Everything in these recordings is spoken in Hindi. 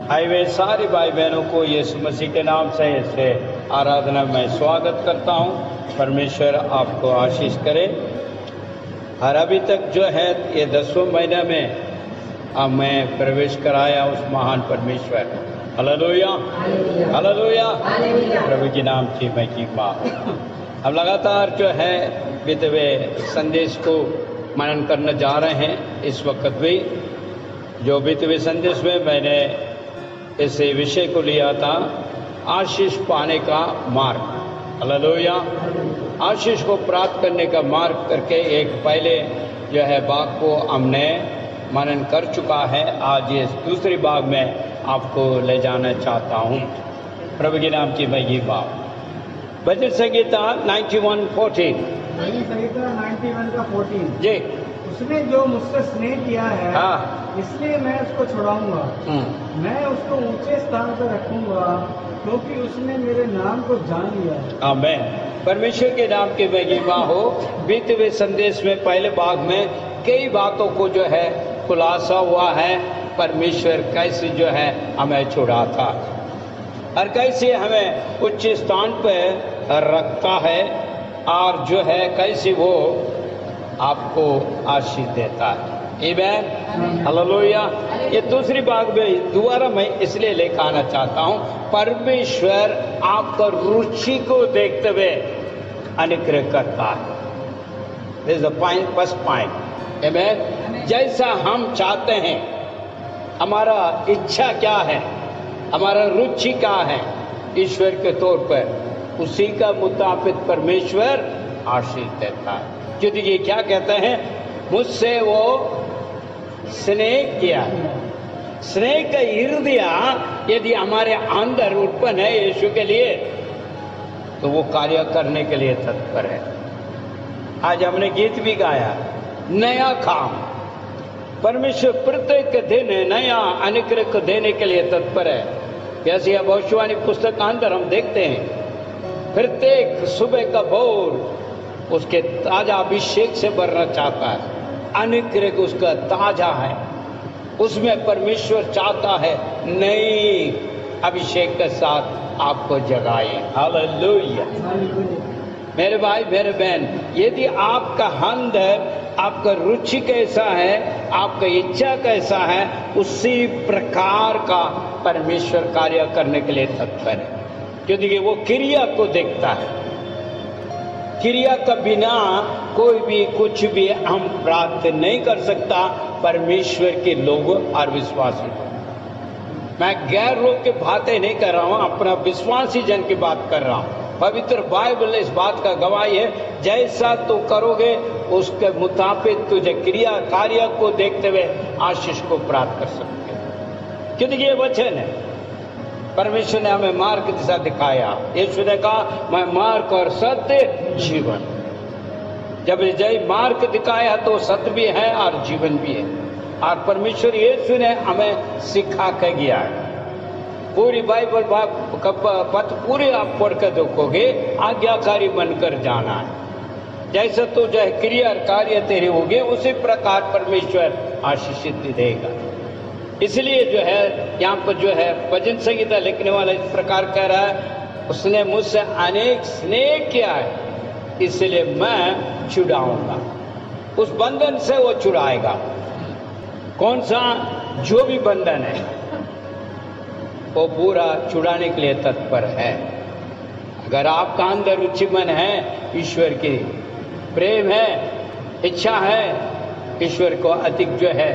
आए हुए सारे भाई बहनों को यीशु मसीह के नाम से आराधना में स्वागत करता हूँ। परमेश्वर आपको आशीष करे। और अभी तक जो है ये 10वें महीने में अब मैं प्रवेश कराया उस महान परमेश्वर। हालेलुया हालेलुया, प्रभु के नाम की महिमा। हम लगातार जो है बीते हुए संदेश को मनन करने जा रहे हैं। इस वक्त भी जो बीते हुए संदेश में मैंने इस विषय को लिया था, आशीष पाने का मार्ग। हालेलुया, आशीष को प्राप्त करने का मार्ग करके एक पहले जो है भाग को हमने मनन कर चुका है। आज इस दूसरी भाग में आपको ले जाना चाहता हूँ। प्रभु के नाम की महिमा। भजन संगीता 91:14। भजन संगीता 91 का 14 जी। उसने जो मुझसे स्नेह किया है, हाँ, इसलिए मैं उसको छुड़ाऊंगा। मैं उसको ऊंचे स्थान पर रखूंगा, क्योंकि उसने मेरे नाम को जान लिया है। आमीन। परमेश्वर के नाम की महिमा हो। बीते हुए संदेश में पहले भाग में कई बातों को जो है खुलासा हुआ है। परमेश्वर कैसे जो है हमें छुड़ा था और कैसे हमें उच्च स्थान पर रखता है और जो है कैसे वो आपको आशीष देता है। आमीन, हालेलुया। ये दूसरी भाग में दोबारा मैं इसलिए लेकर आना चाहता हूँ, परमेश्वर आपका रुचि को देखते हुए अनुग्रह करता है। This is the point, first point. आमीन। जैसा हम चाहते हैं, हमारा इच्छा क्या है, हमारा रुचि क्या है ईश्वर के तौर पर, उसी का मुताबिक परमेश्वर आशीष देता है। जो देखिए क्या कहते हैं, मुझसे वो स्नेह किया। स्नेह का हृदय यदि हमारे अंदर उत्पन्न है यीशु के लिए, तो वो कार्य करने के लिए तत्पर है। आज हमने गीत भी गाया, नया काम। परमेश्वर प्रत्येक दिन नया अनुग्रह को देने के लिए तत्पर है। जैसे भविष्यवाणी पुस्तक के अंदर हम देखते हैं, प्रत्येक सुबह का भोर उसके ताजा अभिषेक से भरना चाहता है। अनुग्रह उसका ताजा है, उसमें परमेश्वर चाहता है नई अभिषेक के साथ आपको जगाए। हालेलुया। मेरे भाई मेरे बहन, यदि आपका अंदर आपका रुचि कैसा है, आपका इच्छा कैसा है, उसी प्रकार का परमेश्वर कार्य करने के लिए तत्पर है। क्योंकि वो क्रिया को देखता है। क्रिया का बिना कोई भी कुछ भी हम प्राप्त नहीं कर सकता परमेश्वर के लोगों और विश्वासी। मैं गैर लोग की बातें नहीं कर रहा हूं, अपना विश्वासी जन की बात कर रहा हूं। पवित्र बाइबल इस बात का गवाही है, जैसा तू करोगे उसके मुताबिक तुझे क्रिया कार्य को देखते हुए आशीष को प्राप्त कर सकते। क्योंकि ये वचन है, परमेश्वर ने हमें मार्ग दिशा दिखाया। यीशु ने कहा, मैं मार्ग और सत्य जीवन। जब जय मार्ग दिखाया तो सत्य भी है और जीवन भी है। और परमेश्वर यीशु ने हमें सिखा के गया है। पूरी बाइबल पद पूरे आप पढ़कर देखोगे, आज्ञाकारी बनकर जाना है। जैसे तो जो है क्रिया कार्य तेरे होंगे, उसी प्रकार परमेश्वर आशीषित देगा। इसलिए जो है यहाँ पर जो है भजन संगीता लिखने वाला इस प्रकार कह रहा है, उसने मुझसे अनेक स्नेह किया है, इसलिए मैं छुड़ाऊंगा। उस बंधन से वो छुड़ाएगा। कौन सा? जो भी बंधन है वो पूरा छुड़ाने के लिए तत्पर है। अगर आपका अंदर रुचि मन है, ईश्वर की प्रेम है, इच्छा है, ईश्वर को अधिक जो है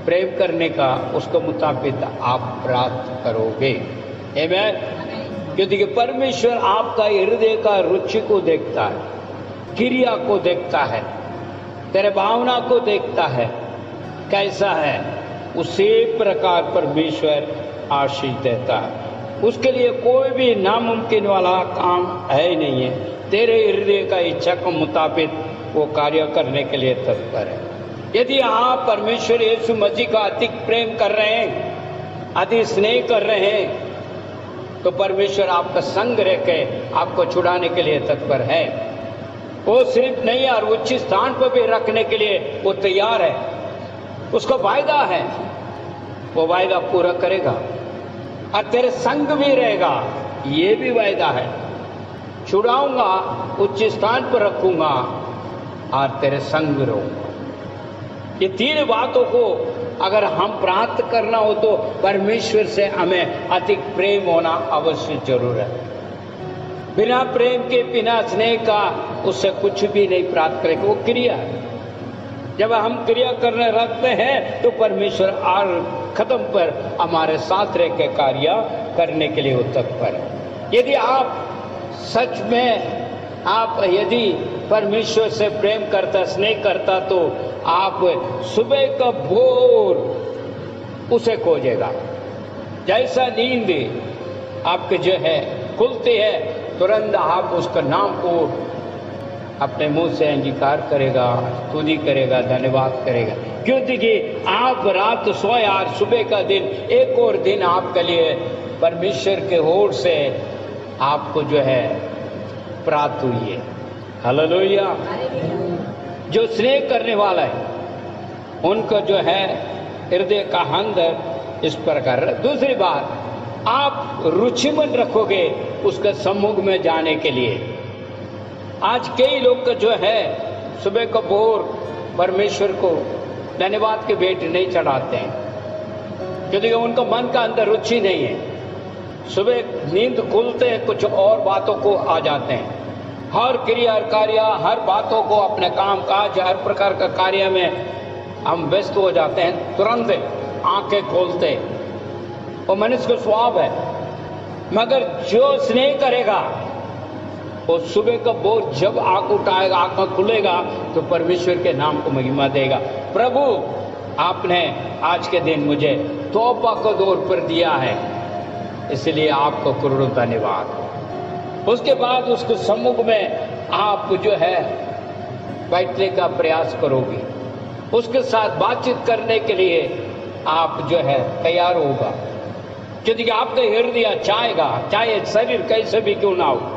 प्रेम करने का, उसको मुताबिक आप प्राप्त करोगे। आमीन। क्योंकि परमेश्वर आपका हृदय का रुचि को देखता है, क्रिया को देखता है, तेरे भावना को देखता है, कैसा है, उसी प्रकार परमेश्वर आशीष देता है। उसके लिए कोई भी नामुमकिन वाला काम है ही नहीं है। तेरे हृदय का इच्छा के मुताबिक वो कार्य करने के लिए तत्पर है। यदि आप परमेश्वर यीशु मसीह का अधिक प्रेम कर रहे हैं, अधिक स्नेह कर रहे हैं, तो परमेश्वर आपका संग रह के आपको छुड़ाने के लिए तत्पर है। वो सिर्फ नहीं और उच्च स्थान पर भी रखने के लिए वो तैयार है। उसका वायदा है, वो वायदा पूरा करेगा और तेरे संग भी रहेगा, ये भी वायदा है। छुड़ाऊंगा, उच्च स्थान पर रखूंगा और तेरे संग भी रहूंगा। ये तीन बातों को अगर हम प्राप्त करना हो तो परमेश्वर से हमें अधिक प्रेम होना अवश्य जरूर है। बिना प्रेम के, बिना स्नेह का उससे कुछ भी नहीं प्राप्त करेगा। वो क्रिया है। जब हम क्रिया करने लगते हैं तो परमेश्वर और खत्म पर हमारे साथ रह के कार्य करने के लिए तत्पर है। यदि आप सच में यदि परमेश्वर से प्रेम करता, स्नेह करता, तो आप सुबह का भोर उसे खोजेगा। जैसा नींद आपके जो है खुलती है, तुरंत आप उसका नाम को अपने मुंह से अंगीकार करेगा, स्तुति करेगा, धन्यवाद करेगा। क्यों? देखिए, आप रात सोया और सुबह का दिन, एक और दिन आपके लिए परमेश्वर के ओर से आपको जो है प्राप्त हुई है। हालेलुया। जो स्नेह करने वाला है उनका जो है हृदय का अंदर इस प्रकार। दूसरी बात, आप रुचिमन रखोगे उसके सम्मुख में जाने के लिए। आज कई लोग का जो है सुबह को भोर परमेश्वर को धन्यवाद के भेंट नहीं चढ़ाते हैं, क्योंकि उनका मन का अंदर रुचि नहीं है। सुबह नींद खुलते कुछ और बातों को आ जाते हैं। हर क्रिया, हर कार्य, हर बातों को, अपने काम काज, हर प्रकार का कार्य में हम व्यस्त हो जाते हैं। तुरंत आंखें खोलते, वो मनुष्य का स्वभाव है। मगर जो स्नेह करेगा वो सुबह का भोर जब आंख उठाएगा, आंख खुलेगा तो परमेश्वर के नाम को महिमा देगा। प्रभु, आपने आज के दिन मुझे तौबा का दौर पर दिया है, इसलिए आपको करोड़ों धन्यवाद। उसके बाद उसके सम्मुख में आप जो है बैठने का प्रयास करोगे, उसके साथ बातचीत करने के लिए आप जो है तैयार होगा, क्योंकि आपका हृदय चाहेगा, चाहे शरीर कैसे भी क्यों ना हो।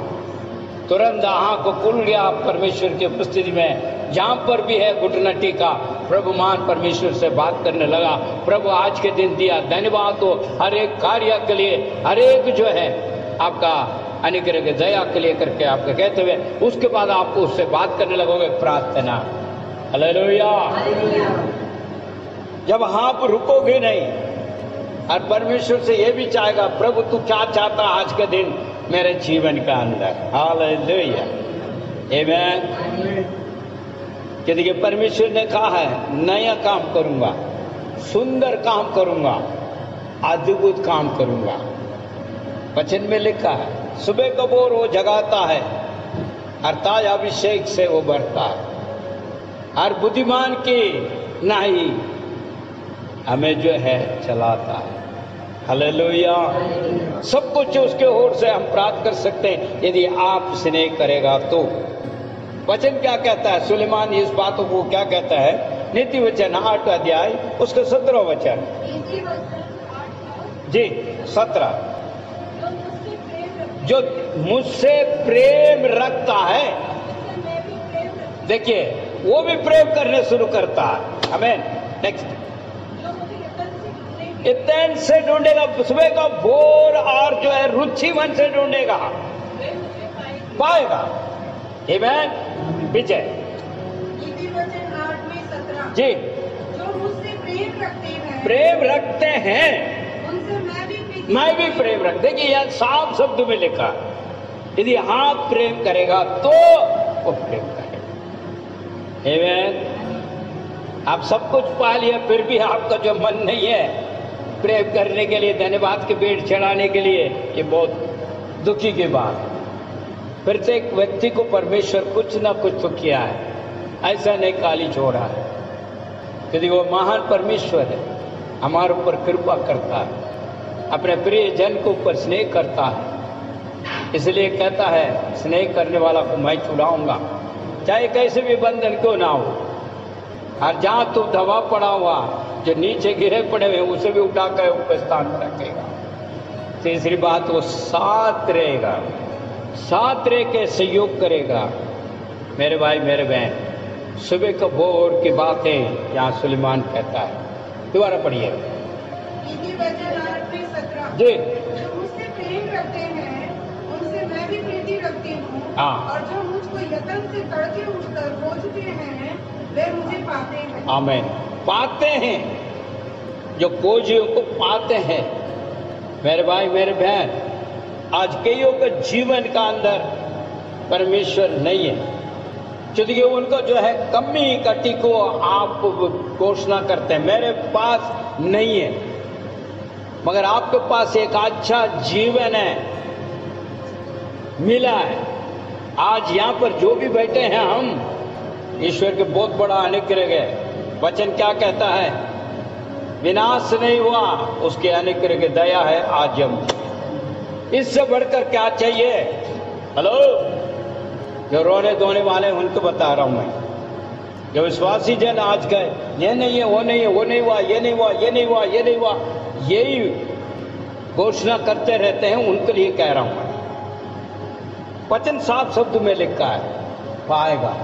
तुरंत आंख को खुल गया परमेश्वर की उपस्थिति में, जहां पर भी है घुटना टीका, प्रभु मान परमेश्वर से बात करने लगा। प्रभु आज के दिन दिया, धन्यवाद हो हर एक कार्य के लिए, हर एक जो है आपका अनुग्रह के दया के लिए करके आपका कहते हुए उसके बाद आपको उससे बात करने लगोगे प्रार्थना। हालेलुया। जब आप रुकोगे नहीं और परमेश्वर से यह भी चाहेगा, प्रभु तू क्या चाहता आज के दिन मेरे जीवन का अंदर। हालेलुया, आमीन। क्योंकि परमेश्वर ने कहा है नया काम करूंगा, सुंदर काम करूंगा, अद्भुत काम करूंगा। वचन में लिखा है सुबह को भोर वो जगाता है और ताजा अभिषेक से वो बढ़ता है, और बुद्धिमान की नहीं हमें जो है चलाता है। हालेलुया। सब कुछ उसके ओर से हम प्राप्त कर सकते हैं यदि आप स्नेह करेगा तो। वचन क्या कहता है? सुलेमान इस बातों को क्या कहता है? नीति वचन 8 अध्याय उसका 17 वचन जी 17, जो मुझसे प्रेम रखता है, देखिए वो भी प्रेम करने शुरू करता है। आमीन। नेक्स्ट, इतने से ढूंढेगा, सुबह का भोर और जो है रुचि मन से ढूंढेगा, पाएगा। आमीन। विजय जी, जो मुझसे प्रेम रखते हैं उनसे मैं भी प्रेम रख। देखिए यह साफ शब्द में लिखा, यदि आप प्रेम करेगा तो वो प्रेम करेगा। आमीन। आप सब कुछ पा लिया, फिर भी आपका जो मन नहीं है प्रेम करने के लिए, धन्यवाद के भेंट चढ़ाने के लिए, ये बहुत दुखी की बात है। प्रत्येक व्यक्ति को परमेश्वर कुछ ना कुछ तो किया है, ऐसा नहीं खाली छोड़ा है, क्योंकि वो महान परमेश्वर है, हमारे ऊपर कृपा करता है, अपने प्रिय जन को ऊपर स्नेह करता है। इसलिए कहता है स्नेह करने वाला को मैं छुड़ाऊंगा, चाहे कैसे भी बंधन क्यों ना हो। और जहां तू दबा पड़ा हुआ, जो नीचे गिरे पड़े हुए उसे भी उठाकर ऊपर स्थान पर रखेगा। तीसरी बात, वो साथ रहेगा, साथ रह के सहयोग करेगा। मेरे भाई मेरे बहन, सुबह का भोर की बातें यहाँ सुलेमान कहता है। दोबारा पढ़िए। नीति वचन 8:17। जी। जो मुझसे प्रेम रखते हैं उनसे मैं भी प्रीति रखती हूँ। हाँ। और जो मुझको यत्न से तड़के उठकर खोजते हैं वे मुझे पाते हैं। आमीन। पाते हैं, जो खोजियों को पाते हैं। मेरे भाई मेरे बहन, आज कईयों के जीवन का अंदर परमेश्वर नहीं है, क्योंकि उनको जो है कमी कटी को आप घोषणा करते हैं मेरे पास नहीं है, मगर आपके पास एक अच्छा जीवन है, मिला है। आज यहाँ पर जो भी बैठे हैं हम, ईश्वर के बहुत बड़ा अनुग्रह है। वचन क्या कहता है? विनाश नहीं हुआ, उसके अनुग्रह की दया है आज हम। इससे बढ़कर क्या चाहिए? हेलो, जो रोने धोने वाले उनको बता रहा हूं मैं। जो विश्वासी जन आज गए, ये नहीं है, वो नहीं है, वो नहीं हुआ, ये नहीं हुआ, ये नहीं हुआ, ये नहीं हुआ, यही घोषणा करते रहते हैं, उनके लिए कह रहा हूं मैं। वचन साफ शब्द में लिखा है, पाएगा।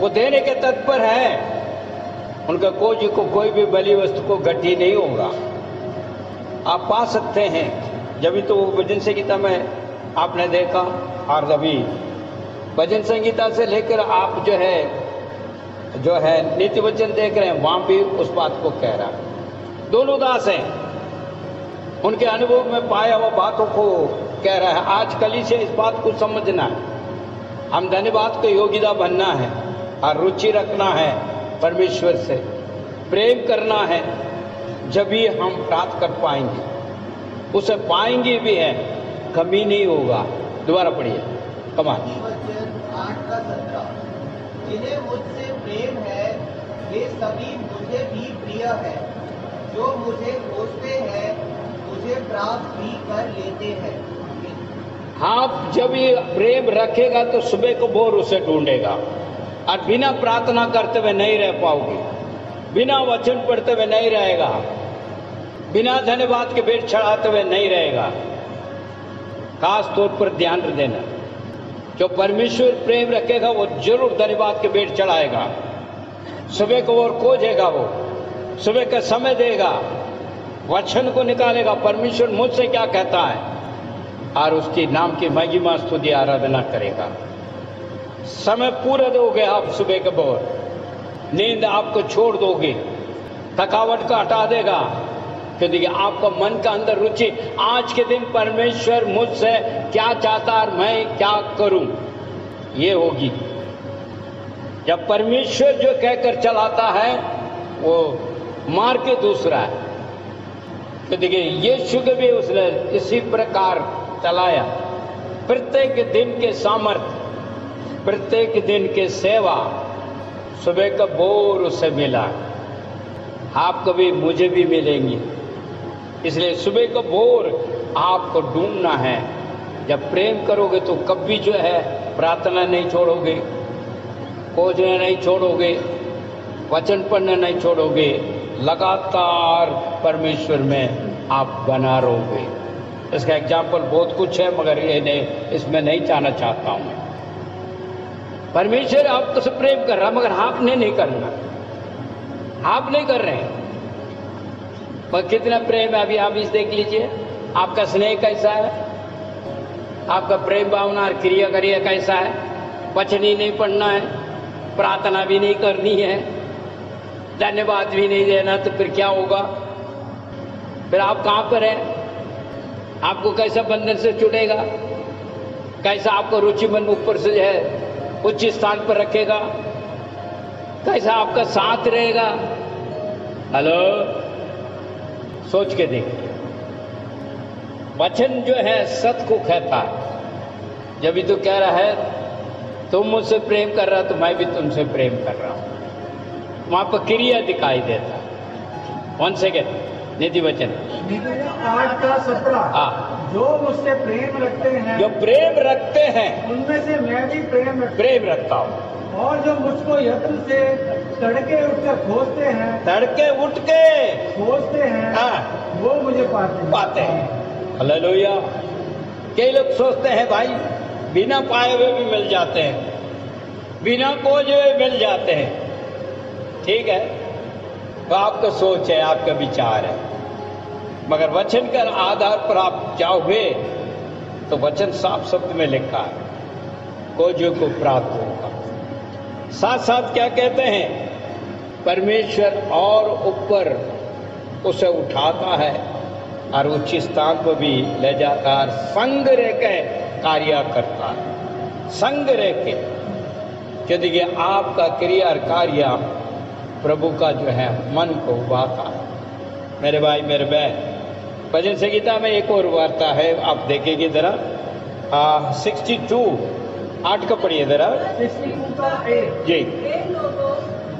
वो देने के तत्पर है, उनका कोई भी बलि वस्तु को घटी नहीं होगा। आप पा सकते हैं। जब तो भजन संगीता में आपने देखा, और अभी भजन संगीता से लेकर आप जो है नीति वचन देख रहे हैं, वहां भी उस बात को कह रहा है। दोनों दास हैं, उनके अनुभव में पाया हुआ बातों को कह रहा है। आज कली से इस बात को समझना है, हम धन्यवाद को योग्यता बनना है और रुचि रखना है, परमेश्वर से प्रेम करना है, जब भी हम प्राप्त कर पाएंगे, उसे पाएंगे भी है, कमी नहीं होगा। दोबारा पढ़िए, कमाल। 8:17। जिन्हें मुझसे प्रेम है वे सभी मुझे भी प्रिय है, जो मुझे खोजते हैं मुझे प्राप्त भी कर लेते हैं। आप जब ये प्रेम रखेगा तो सुबह को भोर उसे ढूंढेगा, और बिना प्रार्थना करते हुए नहीं रह पाओगे, बिना वचन पढ़ते हुए नहीं रहेगा, बिना धन्यवाद के भेंट चढ़ाते हुए नहीं रहेगा। खास तौर पर ध्यान देना, जो परमेश्वर प्रेम रखेगा वो जरूर धन्यवाद के भेंट चढ़ाएगा, सुबह को और खोजेगा, वो सुबह का समय देगा, वचन को निकालेगा, परमेश्वर मुझसे क्या कहता है, और उसकी नाम की महिमा स्तुति आराधना करेगा। समय पूरा दोगे आप, सुबह के भोर नींद आपको छोड़ दोगे, थकावट को हटा देगा, क्योंकि आपका मन का अंदर रुचि, आज के दिन परमेश्वर मुझसे क्या चाहता और मैं क्या करूं, ये होगी। जब परमेश्वर जो कहकर चलाता है वो मार के दूसरा है। तो देखिए, यीशु को भी उसने इसी प्रकार चलाया। प्रत्येक दिन के सामर्थ्य, प्रत्येक दिन के सेवा, सुबह का भोर उसे मिला। आपको भी मुझे भी मिलेंगी, इसलिए सुबह को भोर आपको ढूंढना है। जब प्रेम करोगे तो कभी जो है प्रार्थना नहीं छोड़ोगे, खोजना नहीं छोड़ोगे, वचन पढ़ना नहीं छोड़ोगे, लगातार परमेश्वर में आप बना रहोगे। इसका एग्जाम्पल बहुत कुछ है, मगर इसमें नहीं जाना चाहता हूं मैं। परमेश्वर आपको से प्रेम कर रहा, मगर आपने नहीं करना, आप नहीं कर रहे हैं। पर कितना प्रेम है, अभी आप इस देख लीजिए, आपका स्नेह कैसा है, आपका प्रेम भावना और क्रिया करिया कैसा है। वचन ही नहीं पढ़ना है, प्रार्थना भी नहीं करनी है, धन्यवाद भी नहीं देना, तो फिर क्या होगा? फिर आप कहां पर हैं? आपको कैसा बंधन से जुड़ेगा? कैसा आपको रुचि मन ऊपर से जो है उच्च स्थान पर रखेगा? कैसा आपका साथ रहेगा? हेलो, सोच के देखिए। वचन जो है सत्य को कहता है। जब भी तू कह रहा है तुम मुझसे प्रेम कर रहा, तो मैं भी तुमसे प्रेम कर रहा हूं, वहां पर क्रिया दिखाई देता है। 1 सेकेंड, नीति वचन 8:17। हाँ, जो मुझसे प्रेम रखते हैं, जो प्रेम रखते हैं उनमें से मैं भी प्रेम रखता हूं, और जो मुझको यत्न से तड़के उठकर खोजते हैं, तड़के उठ के खोजते हैं, हाँ, वो मुझे पाते हैं। हालेलुया। कई लोग सोचते हैं भाई बिना पाए हुए भी मिल जाते हैं, बिना खोजे हुए मिल जाते हैं। ठीक है, तो आपका सोच है, आपका विचार है, मगर वचन के आधार पर आप जाओगे तो वचन साफ शब्द में लिखा है, खोजो को प्राप्त होगा। साथ साथ क्या कहते हैं, परमेश्वर और ऊपर उसे उठाता है और उच्च स्थान पर भी ले जाता है, संग रह के कार्य करता है, संग रह के। क्योंकि ये आपका क्रिया और कार्य प्रभु का जो है मन को उबाता है। मेरे भाई मेरे बहन, भजन संगीता में एक और वार्ता है, आप देखेंगे जरा 62 8 का पढ़िए जरा 62 का 8 जी। हे लोगों,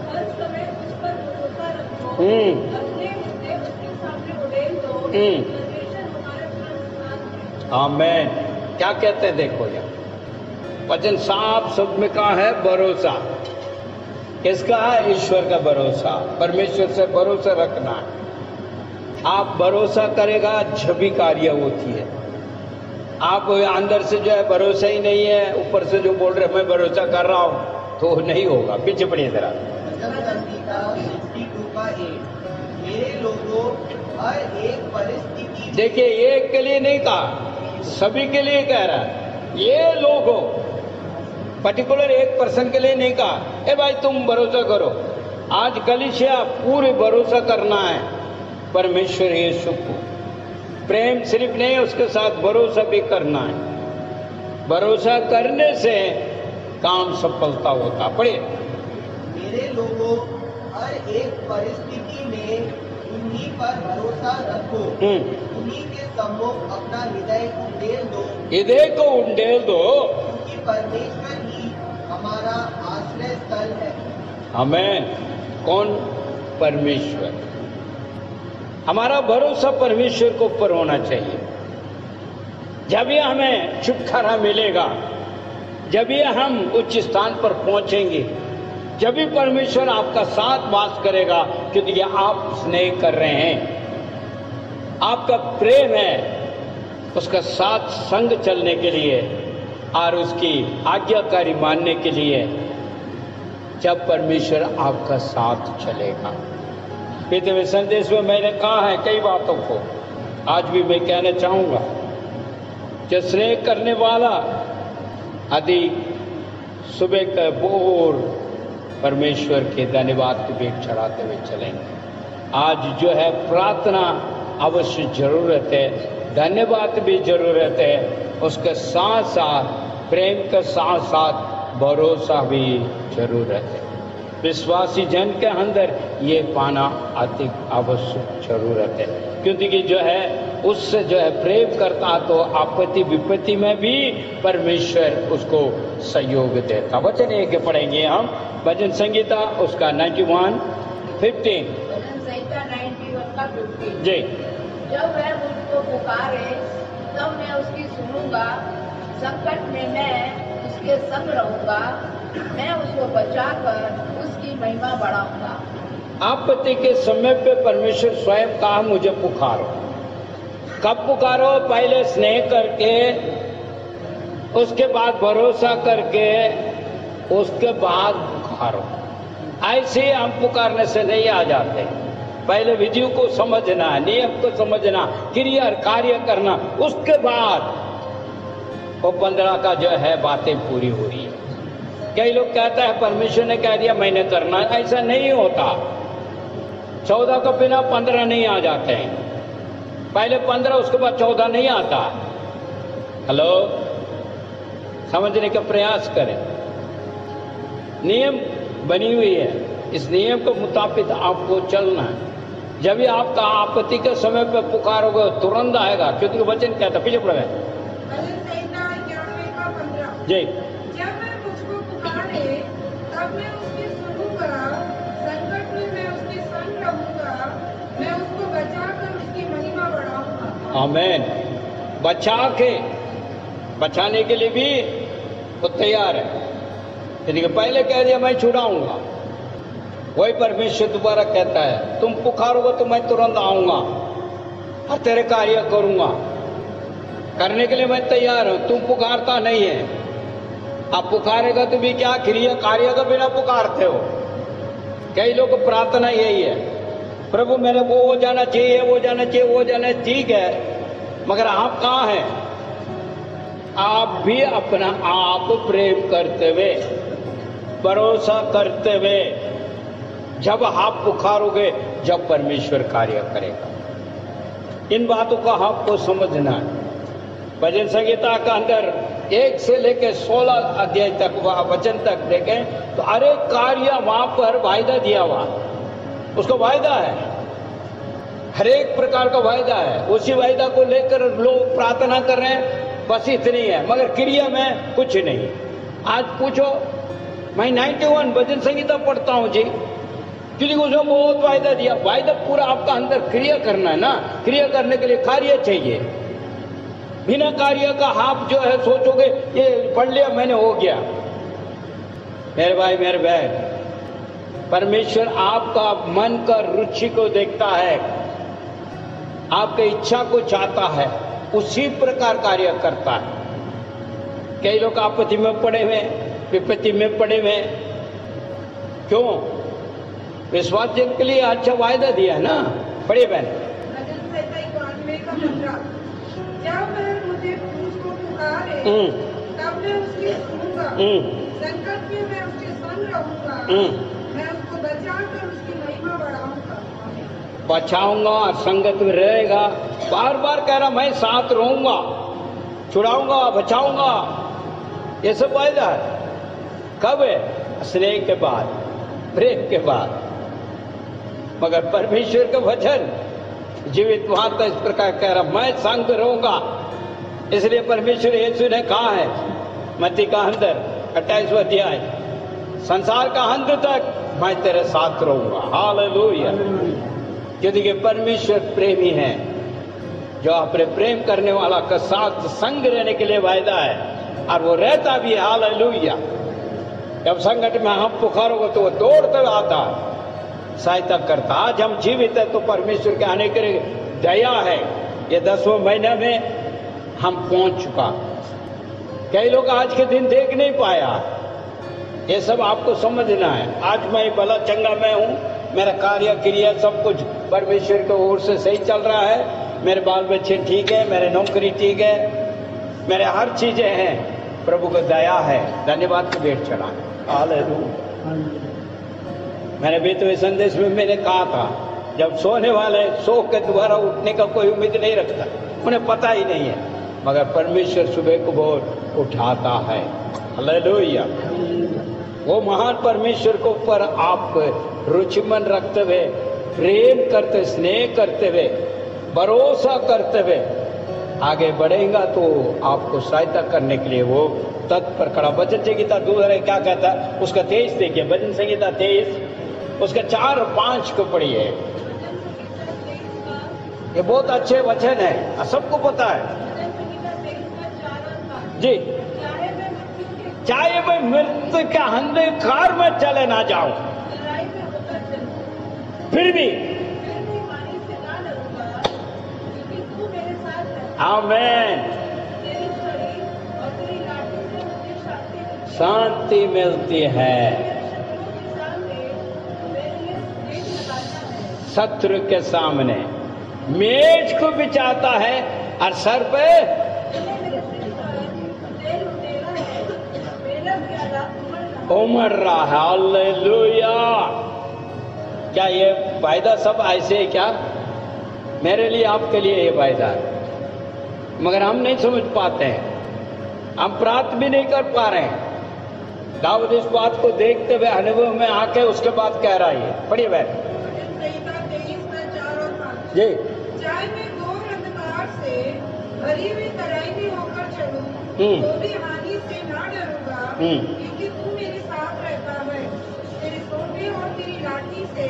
हर समय उस पर भरोसा रखो, अपने मुद्दे उसके सामने उड़ेल दो, परमेश्वर हमारे साथ है। आमेन। क्या कहते हैं देखो यार, वचन साफ शब्द में कहा है भरोसा। किसका है? ईश्वर का भरोसा, परमेश्वर से भरोसा रखना है। आप भरोसा करेगा जब भी कार्य होती है। आप अंदर से जो है भरोसा ही नहीं है, ऊपर से जो बोल रहे मैं भरोसा कर रहा हूं, तो नहीं होगा। पीछे पढ़िए जरा भजन संगीता 62 का 8। मेरे लोगों, हर एक परिस्थिति में देखिए, एक के लिए नहीं कहा, सभी के लिए कह रहा है। ये लोगों, पर्टिकुलर एक पर्सन के लिए नहीं कहा ए भाई तुम भरोसा करो। आज कलीसिया पूरे भरोसा करना है परमेश्वर यीशु को। प्रेम सिर्फ नहीं, उसके साथ भरोसा भी करना है। भरोसा करने से काम सफलता होता। पढ़िए। मेरे लोगों, हर एक परिस्थिति में उन्हीं पर भरोसा रखो, उन्हीं के सम्मुख अपना हृदय उंडेल दो, हृदय को उंडेल दो, क्योंकि परमेश्वर ही हमारा आश्रय स्थल है। आमेन। कौन? परमेश्वर। हमारा भरोसा परमेश्वर के ऊपर होना चाहिए। जब ये हमें छुटकारा मिलेगा, जब ये हम उच्च स्थान पर पहुंचेंगे, जब भी परमेश्वर आपका साथ वास करेगा, क्योंकि ये आप स्नेह कर रहे हैं, आपका प्रेम है, उसका साथ संग चलने के लिए और उसकी आज्ञाकारी मानने के लिए, जब परमेश्वर आपका साथ चलेगा। पृथ्वी संदेश में मैंने कहा है कई बातों को, आज भी मैं कहना चाहूंगा। जो स्नेह करने वाला अधिक सुबह का बोर परमेश्वर के धन्यवाद की भेंट चढ़ाते हुए चलेंगे। आज जो है प्रार्थना अवश्य जरूरत है, धन्यवाद भी जरूरत है, उसके साथ साथ प्रेम के साथ साथ भरोसा भी जरूरत है। विश्वासी जन के अंदर ये पाना अति आवश्यक जरूरत है, क्योंकि जो है उससे जो है प्रेम करता तो आपत्ति विपत्ति में भी परमेश्वर उसको सहयोग देता। वचन एक पढ़ेंगे हम, भजन संगीता उसका 91:15। भजन संहिता 91 का 15। जी। जब वह मुझको पुकारे तब मैं उसकी सुनूंगा, संकट में मैं उसके संग रहूंगा, मैं उसको बचाकर उसकी महिमा बढ़ाऊंगा। आपत्ति के समय पे परमेश्वर स्वयं कहा मुझे पुकारो। कब पुकारो? पहले स्नेह करके, उसके बाद भरोसा करके, उसके बाद पुकारो। ऐसे हम पुकारने से नहीं आ जाते। पहले विधि को समझना, नियम को समझना, क्रिया कार्य करना, उसके बाद वो 15 का जो है बातें पूरी हो रही है। कई लोग कहता है परमेश्वर ने कह दिया मैंने करना, ऐसा नहीं होता। 14 के बिना 15 नहीं आ जाते हैं। पहले 15 उसके बाद 14 नहीं आता। हेलो, समझने का प्रयास करें। नियम बनी हुई है, इस नियम के मुताबिक आपको चलना है। जब भी आपका आपत्ति के समय पे पुकारोगे तुरंत आएगा, क्योंकि वचन कहता पीछे पड़ गए। भजन संहिता 91 का 15। जी। जब वह मुझको पुकारे तब मैं उसकी सुनूंगा, संकट में मैं उसके संग रहूंगा, मैं उसको बचाकर उसकी महिमा बढ़ाऊंगा। आमेन। बचाने के लिए भी वो तैयार है। यदि पहले कह दिया मैं छुड़ाऊंगा, वही परमेश्वर दोबारा कहता है तुम पुकारोगे तो मैं तुरंत आऊंगा और तेरे कार्य करूंगा। करने के लिए मैं तैयार हूं। तुम पुकारता नहीं है। आप पुकारेगा तो भी क्या, क्रिया कार्य के बिना पुकारते हो। कई लोग प्रार्थना यही है, प्रभु मेरे को वो जाना चाहिए, वो जाना चाहिए, वो जाना, ठीक है, मगर आप कहाँ हैं? आप भी अपना आप प्रेम करते हुए, भरोसा करते हुए, जब आप पुकारोगे, जब परमेश्वर कार्य करेगा। इन बातों का आपको समझना है। भजन संहिता का अंदर 1 से लेकर 16 अध्याय तक वचन तक देखें तो अरे कार्य वहां पर वायदा दिया हुआ, उसका वायदा है, हर एक प्रकार का वायदा है। उसी वायदा को लेकर लोग प्रार्थना कर रहे हैं, बस इतनी है, मगर क्रिया में कुछ नहीं। आज पूछो, मैं 91 भजन संहिता पढ़ता हूं जी, क्योंकि उसमें बहुत वायदा दिया। वायदा पूरा आपका अंदर क्रिया करना है ना, क्रिया करने के लिए कार्य चाहिए। बिना कार्य का आप जो है सोचोगे ये पढ़ लिया मैंने, हो गया। मेरे भाई मेरे बहन, परमेश्वर आपका मन का रुचि को देखता है, आपके इच्छा को चाहता है, उसी प्रकार कार्य करता है। कई लोग आपत्ति में पड़े हुए, विपत्ति में पड़े हुए, क्यों? विश्वास जन के लिए अच्छा वायदा दिया है ना। पढ़िए बहन। जब वह मुझे मुझको पुकारे तब मैं उसकी सुनूंगा, संकट में मैं उसके संग रहूंगा, मैं उसको बचाकर उसकी महिमा बढ़ाऊंगा। बचाऊंगा, संगत में रहेगा, बार बार कह रहा मैं साथ रहूंगा, छुड़ाऊंगा, बचाऊंगा, ये सब वायदा है। कब है? स्नेह के बाद, प्रेम के बाद। मगर परमेश्वर का वचन जीवित वहां तो इस प्रकार कह रहा मैं संग रहूंगा। इसलिए परमेश्वर यीशु ने कहा है मत्ती का अंदर 28वां अध्याय, संसार का अंत तक मैं तेरे साथ रहूंगा। हालेलुया। क्योंकि परमेश्वर प्रेमी है, जो अपने प्रेम करने वाला का साथ संग रहने के लिए वायदा है, और वो रहता भी है। हालेलुया। जब संकट में हम पुकारोगे तो वो दौड़ते आता है, सहायता करता। आज हम जीवित है तो परमेश्वर के आने के लिए दया है। ये 10वें महीने में हम पहुंच चुका। कई लोग आज के दिन देख नहीं पाया, ये सब आपको समझना है। आज मैं भला चंगा मैं हूं, मेरा कार्य क्रिया सब कुछ परमेश्वर की ओर से सही चल रहा है, मेरे बाल बच्चे ठीक है, मेरे नौकरी ठीक है, मेरे हर चीजें हैं, प्रभु को दया है। धन्यवाद की भेंट चढ़ाएं। हालेलुया। मैंने बीते हुए संदेश में मैंने कहा था, जब सोने वाले सो के दोबारा उठने का कोई उम्मीद नहीं रखता, उन्हें पता ही नहीं है, मगर परमेश्वर सुबह को बहुत उठाता है। हालेलुया। वो महान परमेश्वर को पर आप रुचिमन रखते हुए, प्रेम करते, स्नेह करते हुए, भरोसा करते हुए आगे बढ़ेगा तो आपको सहायता करने के लिए वो तत्पर खड़ा। भजन संहिता 2 क्या कहता है उसका 23 देखिए। भजन संहिता 23 उसका 4 और 5 को पढ़िए। ये बहुत अच्छे वचन है, सबको पता है जी। चाहे मैं मृत्यु के अंधकार में चले ना जाऊं, फिर भी आमीन, शांति मिलती है। शत्रु के सामने मेज को बिछाता है और सर पे उमड़ रहा है। हालेलुया। क्या ये वायदा सब ऐसे है क्या? मेरे लिए आपके लिए ये वायदा है, मगर हम नहीं समझ पाते हैं, हम प्राप्त भी नहीं कर पा रहे हैं। दाऊद इस बात को देखते हुए अनुभव में आके उसके बाद कह रहा है, पढ़िए बहन जी। चाहे मैं घोर अंधकार से भरी हुई तराई में होकर चलूं, तो भी हानि से ना डरूंगा, क्योंकि तू मेरे साथ रहता है। तेरे सोने और तेरी लाठी से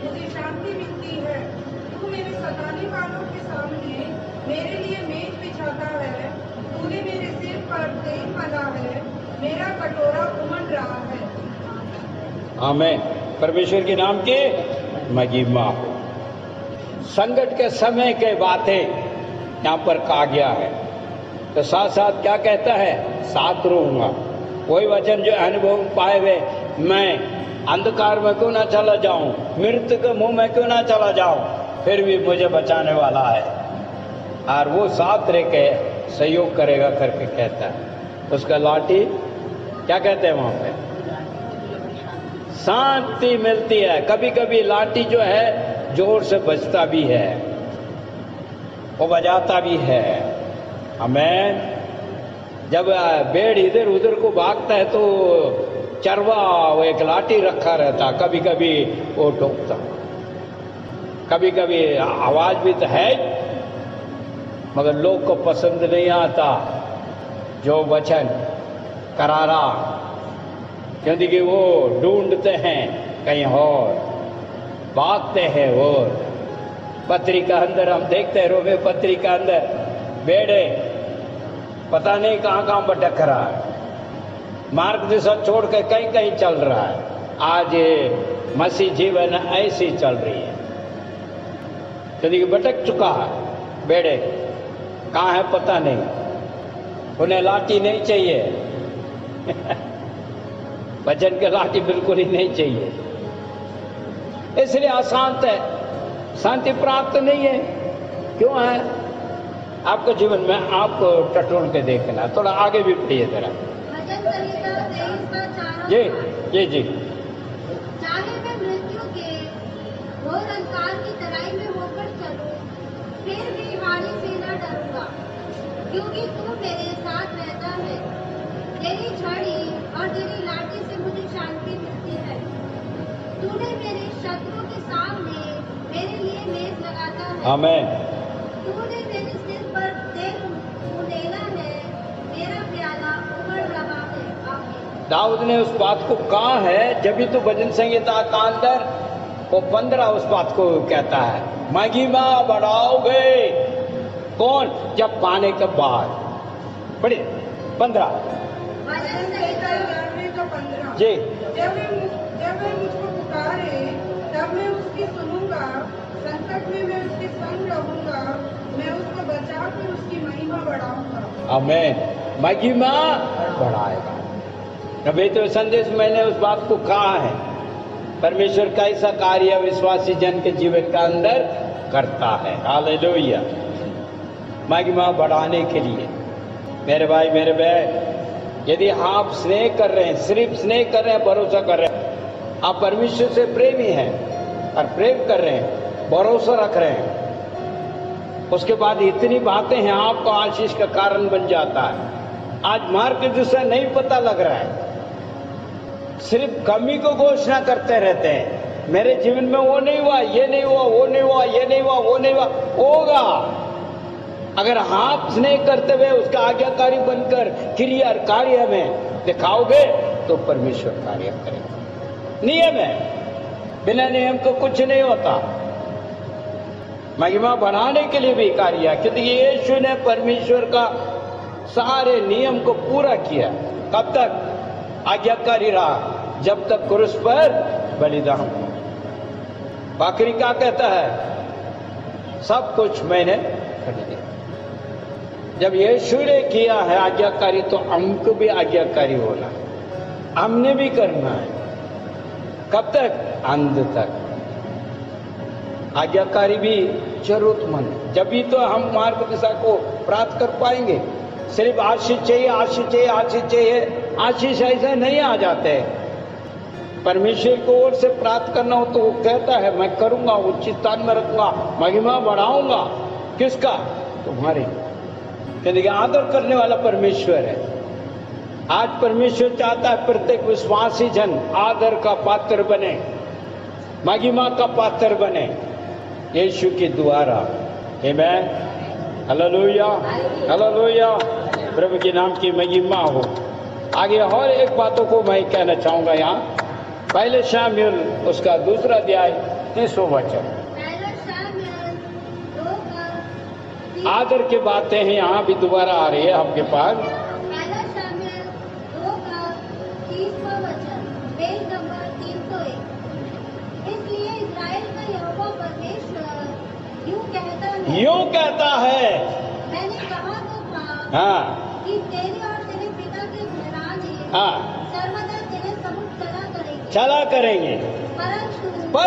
मुझे शांति मिलती है। तू मेरे सताने वालों के सामने मेरे लिए मेज बिछाता है। तूने मेरे सिर पर तेल मला है, मेरा कटोरा उमड़ रहा है। आमीन। परमेश्वर के नाम की महिमा हो। संकट के समय के बातें यहाँ पर कहा गया है, तो साथ साथ क्या कहता है? साथ रहूंगा। वही वचन जो अनुभव पाए हुए मैं अंधकार में क्यों ना चला जाऊं, मृत्यु के मुंह में क्यों ना चला जाऊं, फिर भी मुझे बचाने वाला है और वो साथ रह के सहयोग करेगा करके कहता है। उसका लाठी क्या कहते हैं वहां पे, शांति मिलती है। कभी कभी लाठी जो है जोर से बजता भी है, वो बजाता भी है हमें। जब भेड़ इधर उधर को भागता है तो चरवा वो एक लाठी रखा रहता, कभी कभी वो ठोकता, कभी कभी आवाज भी तो है, मगर लोग को पसंद नहीं आता जो वचन करारा, क्योंकि वो ढूंढते हैं कहीं और, भागते हैं और। पत्रिका अंदर हम देखते हैं, रोमे पत्रिका अंदर बेड़े पता नहीं कहां कहां भटक रहा है, मार्ग दिशा छोड़ के कहीं कहीं चल रहा है। आज ये मसीह जीवन ऐसी चल रही है, क्योंकि भटक चुका है। बेड़े कहां है पता नहीं, उन्हें लाठी नहीं चाहिए वचन के लाठी बिल्कुल ही नहीं चाहिए, इसलिए अशांत है, शांति प्राप्त नहीं है। क्यों है? आपको जीवन में आपको टटोल के देखना, थोड़ा आगे भी पढ़िए जरा। जी चाहे मैं मृत्यु के घोर अंधकार की तराई में होकर चलूं, फिर भी हानि से न डरूंगा, क्योंकि तू मेरे साथ रहता है। तेरी छड़ी और तेरी लाठी से मुझे शांति मिलती है। तूने मेरे शत्रु के सामने मेरे लिए मेज लगाता है। आमीन। तूने मेरे सिर पर तेल उंडेला है, मेरा प्याला उमड़ रहा है। आमीन। दाऊद ने उस बात को कहा है, जब भी तो भजन संहिता का अंदर वो 15 उस बात को कहता है, महिमा बढ़ाओगे। कौन? जब पाने के बाद। पढ़िए 15 भजन संहिता 11:15। जी। जब वह मुझको पुकारे तब मैं उसकी सुनूंगा, संकट में मैं उसके संग रहूंगा, मैं उसको बचाकर उसकी महिमा बढ़ाऊंगा। आमीन। महिमा बढ़ाएगा। अभी तो संदेश मैंने उस बात को कहा है, परमेश्वर का ऐसा कार्य विश्वासी जन के जीवन का अंदर करता है। हालेलुया। महिमा बढ़ाने के लिए मेरे भाई मेरे बहन, यदि आप स्नेह कर रहे हैं, सिर्फ स्नेह कर रहे हैं, भरोसा कर रहे हैं, आप परमेश्वर से प्रेमी हैं और प्रेम कर रहे हैं, भरोसा रख रहे हैं, उसके बाद इतनी बातें हैं आपको आशीष का कारण बन जाता है। आज मार्ग दिशा नहीं पता लग रहा है, सिर्फ कमी को घोषणा करते रहते हैं, मेरे जीवन में वो नहीं हुआ, ये नहीं हुआ, वो नहीं हुआ, ये नहीं हुआ, वो नहीं हुआ, होगा। अगर आप स्नेह करते हुए उसका आज्ञाकारी बनकर क्रिया और कार्य में दिखाओगे तो परमेश्वर कार्य करेगा। नियम है, बिना नियम को कुछ नहीं होता। महिमा बढ़ाने के लिए भी कार्य, क्योंकि यीशु ने परमेश्वर का सारे नियम को पूरा किया। कब तक? आज्ञाकारी रहा, जब तक क्रूस पर बलिदान। बकरी क्या कहता है? सब कुछ मैंने कर दिया। जब यीशु ने किया है आज्ञाकारी, तो हमको भी आज्ञाकारी होना है, हमने भी करना है। कब तक? अंत तक। आज्ञाकारी भी जरूरतमंद, जब भी तो हम मार्ग दिशा को प्राप्त कर पाएंगे। सिर्फ आशीष चाहिए, आशीष चाहिए, आशीष चाहिए, आशीष ऐसे नहीं आ जाते। परमेश्वर को ओर से प्राप्त करना हो तो वो कहता है मैं करूंगा, उचित स्थान में रखूंगा, महिमा बढ़ाऊंगा। किसका? तुम्हारे, क्योंकि आदर करने वाला परमेश्वर है। आज परमेश्वर चाहता है प्रत्येक विश्वासी जन आदर का पात्र बने, महिमा का पात्र बने यीशु के द्वारा। आमीन। Hallelujah, hallelujah. प्रभु के नाम की महिमा हो। आगे और एक बातों को मैं कहना चाहूंगा यहाँ। पहले शामुएल उसका 2 अध्याय 30वां वचन। आदर की बातें हैं, यहाँ भी दोबारा आ रही है आपके पास। पहला शामुएल 2:30वां वचन, पेज नंबर 301। इसलिए इस्राएल का यहोवा परमेश्वर यूं कहता है, मैंने कहा तो था कि तेरे और तेरे पिता की घराने सर्वदा तेरे समुख चला करेगी। चला करेंगे। परंतु परंतु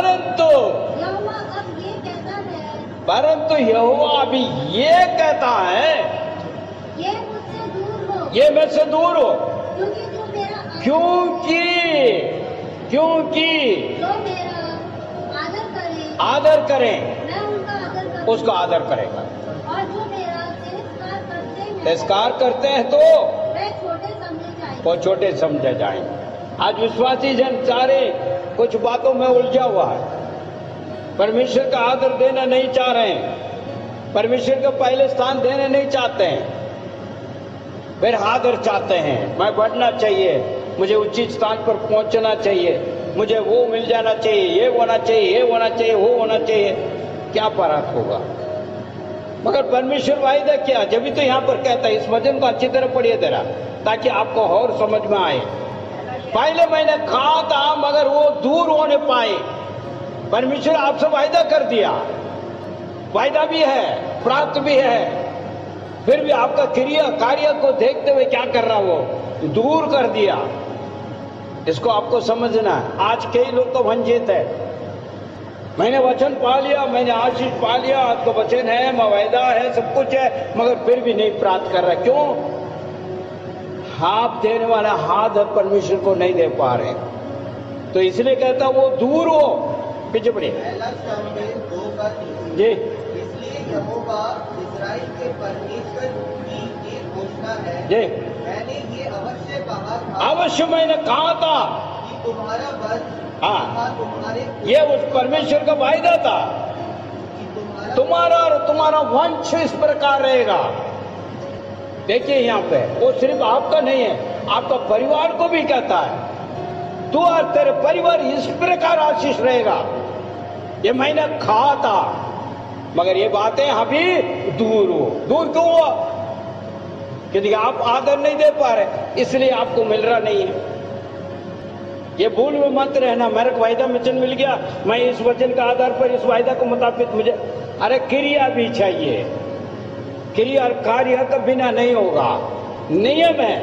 यहोवा अब ये कहता है, परंतु यहोवा अभी ये कहता है, ये मुझसे दूर हो, ये मुझसे दूर हो, क्योंकि जो मेरा क्योंकि जो मेरा आदर करे, आदर करें, मैं उनका आदर करूंगा, उसका आदर करेगा। और जो मेरा तिरस्कार करते हैं, तिरस्कार करते हैं तो वे छोटे समझे जाएंगे। वो छोटे समझे जाएंगे। आज विश्वासी जन सारे कुछ बातों में उलझा हुआ है, परमेश्वर का आदर देना नहीं चाह रहे हैं, परमेश्वर को पहले स्थान देना नहीं चाहते हैं, फिर आदर चाहते हैं। मैं बढ़ना चाहिए, मुझे उचित स्थान पर पहुंचना चाहिए, मुझे वो मिल जाना चाहिए, ये होना चाहिए, ये होना चाहिए, वो होना चाहिए। क्या फर्क होगा? मगर परमेश्वर वायदा क्या, जब भी तो यहाँ पर कहता है, इस वचन को अच्छी तरह पढ़िए जरा, ताकि आपको और समझ में आए। पहले मैंने कहा था मगर वो दूर होने पाए। परमेश्वर आपसे वायदा कर दिया, वायदा भी है, प्राप्त भी है, फिर भी आपका क्रिया कार्य को देखते हुए क्या कर रहा वो दूर कर दिया। इसको आपको समझना है। आज कई लोग तो वंचित है, मैंने वचन पा लिया, मैंने आशीष पा लिया, आपका वचन है, वायदा है, सब कुछ है, मगर फिर भी नहीं प्राप्त कर रहा। क्यों? आप देने वाला हाथ परमेश्वर को नहीं दे पा रहे, तो इसलिए कहता वो दूर हो। पीछे पड़े पहला शमूएल 2:3 जी। इसलिए यहोवा इस्राएल के परमेश्वर की ये घोषणा है, जी, मैंने ये अवश्य कहा था अवश्य मैंने कहा था कि तुम्हारा वंश हाँ। तुम्हारे ये उस परमेश्वर का वायदा था, कि तुम्हारा और तुम्हारा वंश इस प्रकार रहेगा। देखिए यहाँ पे वो सिर्फ आपका नहीं है, आपका परिवार को भी कहता है, तू और तेरे परिवार इस प्रकार आशीष रहेगा। ये मैंने कहा था, मगर ये बातें अभी दूर हो। दूर क्यों हुआ? क्योंकि आप आदर नहीं दे पा रहे, इसलिए आपको मिल रहा नहीं है। ये भूल में मत रहना, मेरे को वायदा वचन मिल गया, मैं इस वचन का आधार पर इस वायदा को मुताबिक मुझे, अरे क्रिया भी चाहिए, क्रिया और कार्य का बिना नहीं होगा। नियम है,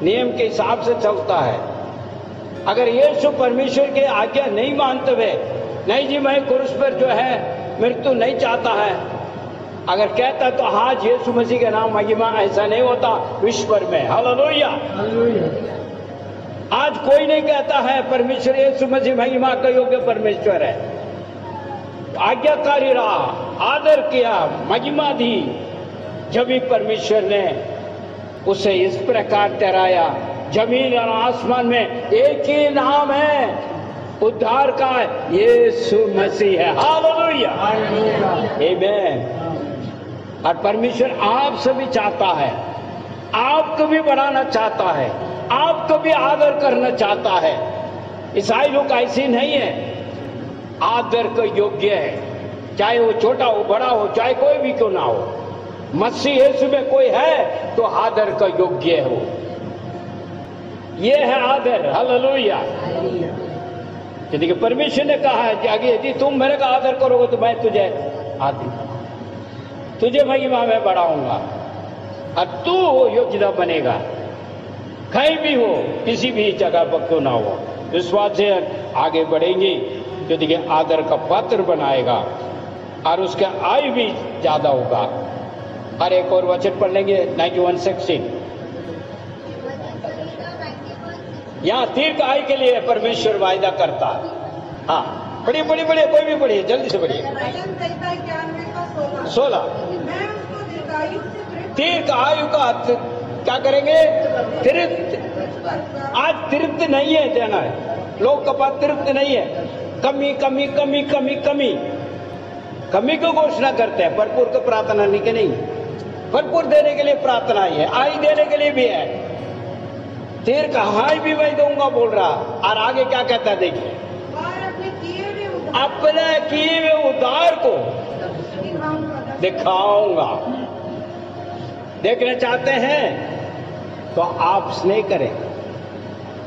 नियम के हिसाब से चलता है। अगर यीशु परमेश्वर के आज्ञा नहीं मानते हुए, नहीं जी मैं क्रूस पर जो है मृत्यु नहीं चाहता है, अगर कहता तो आज यीशु मसीह के नाम महिमा, ऐसा नहीं होता विश्व भर में। हालेलुया। आज कोई नहीं कहता है परमेश्वर यीशु मसीह महिमा का योग्य परमेश्वर है। आज्ञाकारी रहा, आदर किया, महिमा दी, जब भी परमेश्वर ने उसे इस प्रकार ठहराया। जमीन और आसमान में एक ही नाम है उद्धार का, यीशु मसीह है। हालेलुया, आमीन। और परमेश्वर आपसे भी चाहता है, आपको भी बढ़ाना चाहता है, आपको भी आदर करना चाहता है। ईसाई लोग ऐसे नहीं है, आदर का योग्य है, चाहे वो छोटा हो बड़ा हो, चाहे कोई भी क्यों ना हो। मसीह यीशु में कोई है तो आदर का योग्य हो, ये है आदर। हालेलुया। क्योंकि परमेश्वर ने कहा है कि आगे यदि तुम मेरे का आदर करोगे तो मैं तुझे आदर, तुझे महिमा में बढ़ाऊंगा और तू योग्यता बनेगा, कहीं भी हो, किसी भी जगह पर क्यों ना हो। विश्वास से आगे बढ़ेंगे जो देखिए आदर का पात्र बनाएगा और उसका आयु भी ज्यादा होगा। और एक और वचन पढ़ लेंगे 91:16। यहाँ दीर्घ आयु के लिए परमेश्वर वायदा करता है। हाँ पढ़िए पढ़िए पढ़िए, कोई भी पढ़िए, जल्दी से पढ़िए। 16 दीर्घ आयु का क्या करेंगे? तृप्त। आज तृप्त नहीं है, देना है लोग का पास, तृप्त नहीं है, कमी कमी कमी कमी कमी कमी को घोषणा करते हैं। भरपूर को प्रार्थना नहीं के नहीं, भरपूर देने के लिए प्रार्थना ही है, आयु देने के लिए भी है। दीर्घ आयु भी मैं दूंगा बोल रहा, और आगे क्या कहता है देखिए, अपने किए हुए उद्धार को दिखाऊंगा। देखना चाहते हैं तो आप स्नेह करें,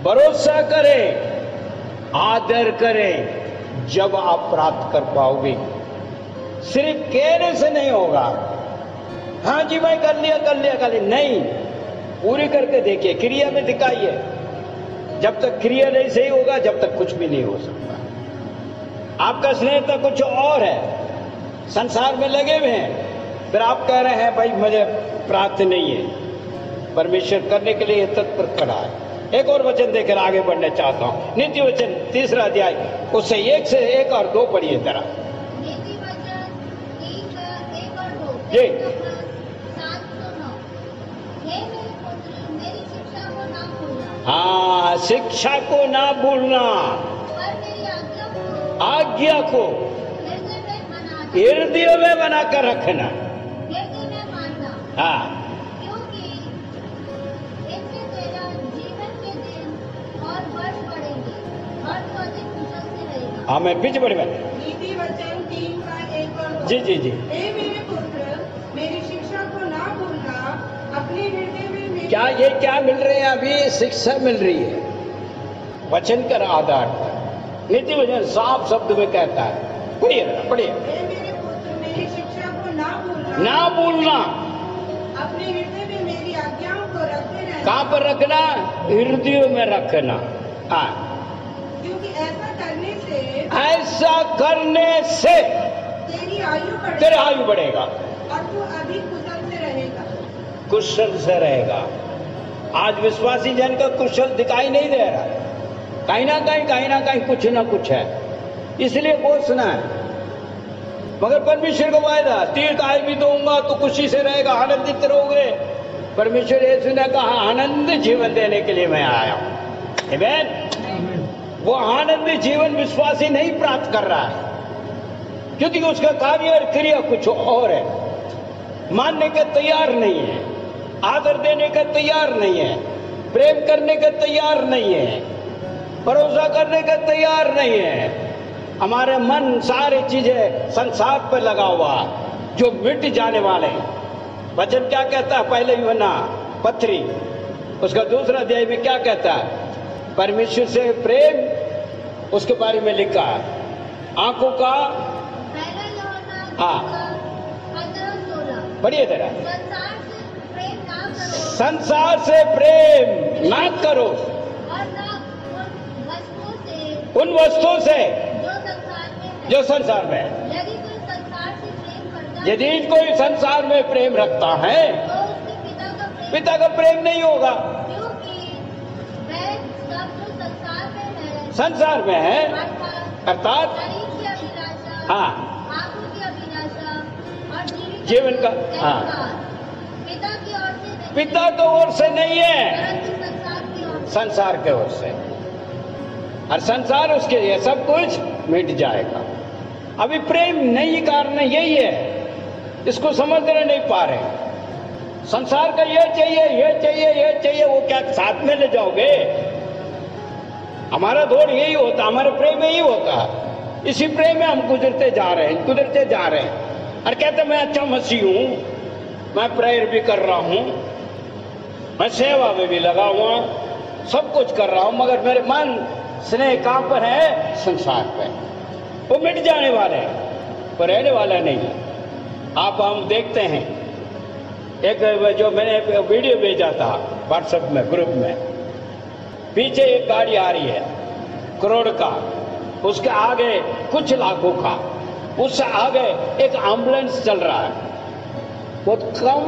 भरोसा करें, आदर करें, जब आप प्राप्त कर पाओगे। सिर्फ कहने से नहीं होगा, हाँ जी मैं कर लिया कर लिया कर लिया, नहीं, पूरी करके देखिए, क्रिया में दिखाइए। जब तक क्रिया नहीं सही होगा, जब तक कुछ भी नहीं हो सकता। आपका स्नेह तो कुछ और है, संसार में लगे हुए हैं, फिर आप कह रहे हैं भाई मुझे प्राप्त नहीं है। परमेश्वर करने के लिए तत्पर खड़ा है। एक और वचन देकर आगे बढ़ने चाहता हूँ। नीति वचन 3 अध्याय उससे 1 से 1 और 2 पढ़िए जरा। नीति वचन 1 और 2 जी। 7 से 9। हे मेरे पुत्र, मेरी शिक्षा को ना भूलना, हाँ, शिक्षा को ना भूलना, पर मेरी आज्ञा को हृदय हृदय में बनाना, में बनाकर रखना। हृदय में मानना, हाँ, क्योंकि इनसे तेरा जीवन के दिन और वर्ष बढ़ेंगे और तू अधिक कुशल से रहेगा। हाँ, मैं बीच बढ़ में। नीति वचन 3 का 1 और 2। जी जी जी। हे मेरे पुत्र, मेरी शिक्षा को ना भूलना, अपने हृदय में मेरी क्या ये क्या मिल रहे हैं? अभी शिक्षा मिल रही है वचन के आधार पर। नीति वचन साफ शब्द में कहता है, पढ़िए पढ़िए। हे मेरे पुत्र, मेरी शिक्षा को ना भूलना, ना भूलना, अपने हृदय में मेरी आज्ञाओं को रखते रहना, कहाँ पर रखना? हृदय में रखना। हाँ, क्योंकि ऐसा करने से ऐसा करने से तेरी आयु बढ़ेगी तेरा आयु बढ़ेगा, और तू अधिक कुशल से रहेगा। कुशल से रहेगा। आज विश्वासी जन का कुशल दिखाई नहीं दे रहा, कहीं ना कहीं कुछ ना कुछ है, इसलिए बोझना है। मगर परमेश्वर का वायदा, तीर्थ आयु भी दूंगा तो खुशी से रहेगा, आनंदित रहोगे। परमेश्वर यीशु ने कहा आनंद जीवन देने के लिए मैं आया हूं। आमीन। वो आनंद जीवन विश्वासी नहीं प्राप्त कर रहा है, क्योंकि उसका कार्य और क्रिया कुछ और है। मानने का तैयार नहीं है, आदर देने का तैयार नहीं है, प्रेम करने का तैयार नहीं है, भरोसा करने का तैयार नहीं है। हमारे मन सारी चीजें संसार पर लगा हुआ जो मिट जाने वाले हैं। वचन क्या कहता है? पहले यूहन्ना पत्री उसका 2 अध्याय में क्या कहता है? परमेश्वर से प्रेम उसके बारे में लिखा है। आंखों का पहला यूहन्ना हाँ। 15:16। बढ़िए जरा। संसार से प्रेम ना संसार से प्रेम ना करो करो, और ना उन वस्तुओं से जो संसार में है। जो संसार में है। यदि कोई संसार से प्रेम करता यदि कोई संसार में प्रेम रखता है तो उसके पिता का प्रेम नहीं होगा, क्योंकि वह सब जो संसार में है, संसार में है अर्थात शरीर की अभिलाषा, हाँ, आंखों की अभिलाषा और जीवन का हाँ, पिता की ओर से नहीं, पिता की ओर से नहीं है, परंतु संसार की ओर से। संसार के ओर से। और संसार उसके लिए सब कुछ मिट जाएगा। अभी प्रेम नहीं कारण यही है, इसको समझने नहीं पा रहे। संसार का ये चाहिए, ये चाहिए, ये चाहिए, वो क्या साथ में ले जाओगे? हमारा दौड़ यही होता, हमारा प्रेम यही होता है। इसी प्रेम में हम गुजरते जा रहे हैं। और कहते मैं अच्छा मसीह हूं, मैं प्रेयर भी कर रहा हूं, मैं सेवा में भी लगा हुआ, सब कुछ कर रहा हूं, मगर मेरे मन स्नेह कहां पर है? संसार पर। वो मिट जाने वाले हैं, पर रहने वाला नहीं है। आप हम देखते हैं, एक जो मैंने वीडियो भेजा था व्हाट्सएप में ग्रुप में, पीछे एक गाड़ी आ रही है करोड़ का, उसके आगे कुछ लाखों का, उससे आगे एक एम्बुलेंस चल रहा है, बहुत कम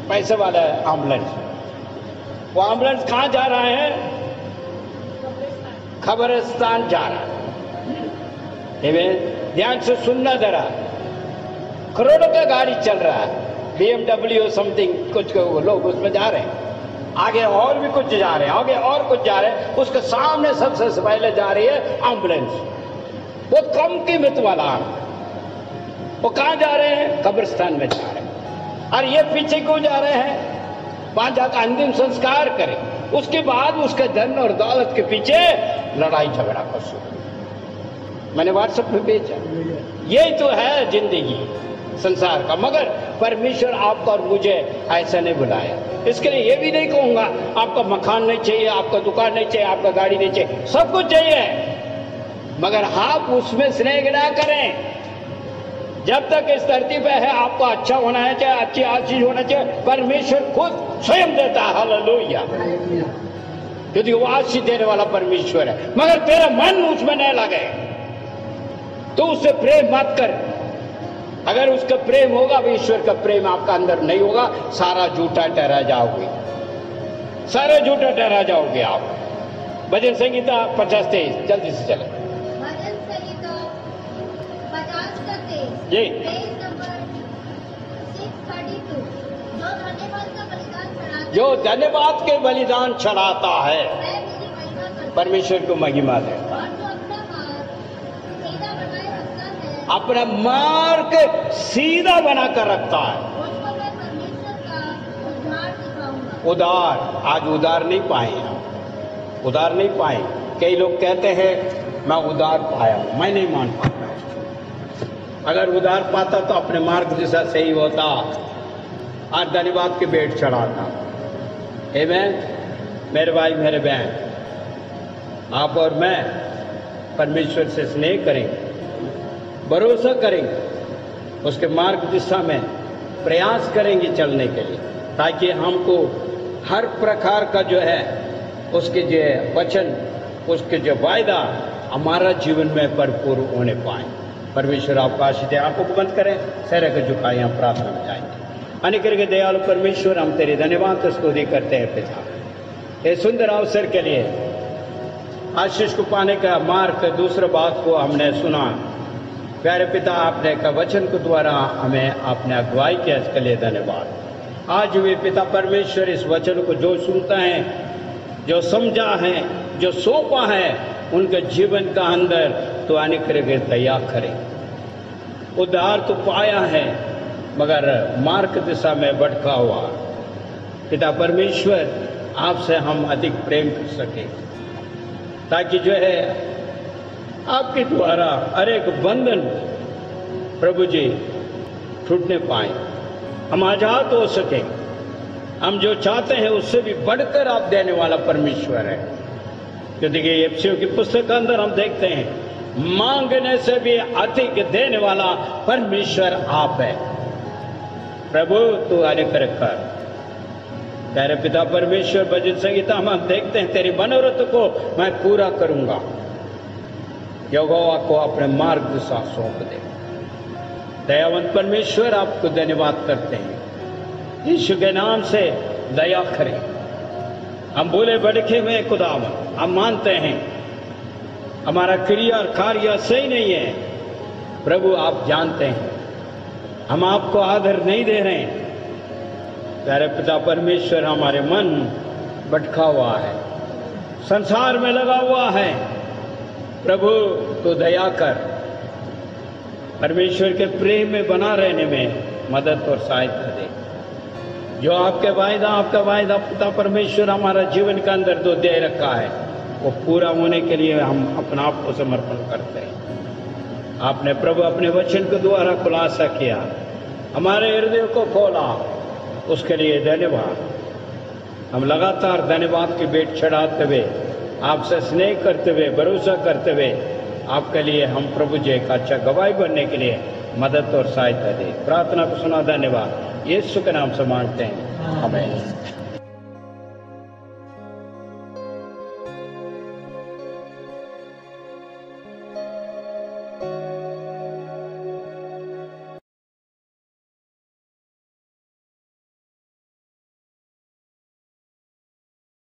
पैसे वाला एम्बुलेंस। वो एम्बुलेंस कहां जा रहा है? खबरस्तान जा रहा है। ध्यान से सुनना जरा। करोड़ों का गाड़ी चल रहा है, BMW समथिंग, कुछ लोग उसमें जा रहे हैं, आगे और भी कुछ जा रहे हैं, आगे और कुछ जा रहे हैं, उसके सामने सबसे पहले जा रही है एम्बुलेंस, बहुत कम कीमत वाला। वो कहां जा रहे हैं? कब्रिस्तान में जा रहे हैं। और ये पीछे क्यों जा रहे हैं? वहां जाकर अंतिम संस्कार करें, उसके बाद उसके धन और दौलत के पीछे लड़ाई झगड़ा कर शुरू। मैंने व्हाट्सएप में भेजा। यही तो है जिंदगी संसार का। मगर परमेश्वर आपको और मुझे ऐसा नहीं बुलाया। इसके लिए ये भी नहीं कहूंगा आपका मकान नहीं चाहिए, आपका दुकान नहीं चाहिए, आपका गाड़ी नहीं चाहिए, सब कुछ चाहिए, मगर आप उसमें स्नेह ना करें। जब तक इस धरती पे है आपको अच्छा होना है, चाहे अच्छी आशीष होना चाहिए, परमेश्वर खुद स्वयं देता है। हालेलुया। क्योंकि वो आशीष देने वाला परमेश्वर है। मगर तेरा मन उसमें नहीं लगे तो उससे प्रेम मत कर। अगर उसका प्रेम होगा, ईश्वर का प्रेम आपका अंदर नहीं होगा, सारा झूठा ठहरा जाओगे, सारे झूठा ठहरा जाओगे आप। भजन संगीता 50-23 जल्दी से चले। भजन संगीता 50-23 जी। Page number 632। जो धन्यवाद के बलिदान चढ़ाता है मैं मेरी महिमा करता परमेश्वर को महिमा दे। हूं। और जो अपना अपना मार्ग सीधा बनाए रखता है, मार्ग सीधा बनाकर रखता है। उसको मैं परमेश्वर का उद्धार दिखाऊंगा। उदार, आज उदार नहीं पाए हम, उदार नहीं पाए। कई लोग कहते हैं मैं उदार पाया हूं, मैं नहीं मान पाता। अगर उदार पाता तो अपने मार्ग दिशा सही होता और धन्यवाद के भेंट चढ़ाता। आमीन। मेरे भाई मेरे बहन, आप और मैं परमेश्वर से स्नेह करेंगे, भरोसा करेंगे, उसके मार्ग दिशा में प्रयास करेंगे चलने के लिए, ताकि हमको हर प्रकार का जो है उसके जो वचन, उसके जो वायदा हमारा जीवन में भरपूर होने पाए। परमेश्वर आपको आशीष दे। आपको बंद करें, सर को झुकाएं, हम प्रार्थना में जाएंगे। अन्य करके दयालु परमेश्वर, हम तेरे धन्यवाद स्तुति करते हैं पिता, ये सुंदर अवसर के लिए। आशीष को पाने का मार्ग दूसरे बात को हमने सुना। प्यारे पिता, आपने का वचन के द्वारा हमें आपने अगुवाई किया, इसके लिए धन्यवाद। आज भी पिता परमेश्वर इस वचन को जो सुनता है, जो समझा है, जो सौंपा है, उनके जीवन का अंदर तो आने करके दया करे। उद्धार तो पाया है मगर मार्ग दिशा में भटका हुआ। पिता परमेश्वर, आपसे हम अधिक प्रेम कर सके, ताकि जो है आपके द्वारा हर एक बंधन प्रभु जी टूटने पाए, हम आजाद हो सके। हम जो चाहते हैं उससे भी बढ़कर आप देने वाला परमेश्वर है। जो देखिए एफएससी की पुस्तक के अंदर हम देखते हैं, मांगने से भी अधिक देने वाला परमेश्वर आप है। प्रभु तू आने कर तेरे पिता परमेश्वर, भजन संगीता हम देखते हैं, तेरी मनोरथ को मैं पूरा करूंगा। यहोवा को अपने मार्ग दिशा सौंप दे। दयावंत परमेश्वर, आपको धन्यवाद करते हैं। यीशु के नाम से दया करें। हम भूले भटके में खुदावन, हम मानते हैं हमारा क्रिया और कार्य सही नहीं है। प्रभु आप जानते हैं हम आपको आदर नहीं दे रहे हैं। प्यारे पिता परमेश्वर, हमारे मन भटका हुआ है, संसार में लगा हुआ है। प्रभु तो दया कर, परमेश्वर के प्रेम में बना रहने में मदद और सहायता दे। जो आपके वायदा, आपका वायदा पिता परमेश्वर हमारा जीवन के अंदर जो दे रखा है, वो पूरा होने के लिए हम अपना आप को समर्पण करते हैं। आपने प्रभु अपने वचन के द्वारा खुलासा किया, हमारे हृदय को खोला, उसके लिए धन्यवाद। हम लगातार धन्यवाद की भेंट चढ़ाते हुए, आपसे स्नेह करते हुए, भरोसा करते हुए, आपके लिए हम प्रभु जी का अच्छा गवाही बनने के लिए मदद और सहायता दे। प्रार्थना को सुना, धन्यवाद। यीशु के नाम से मांगते हैं, आमीन।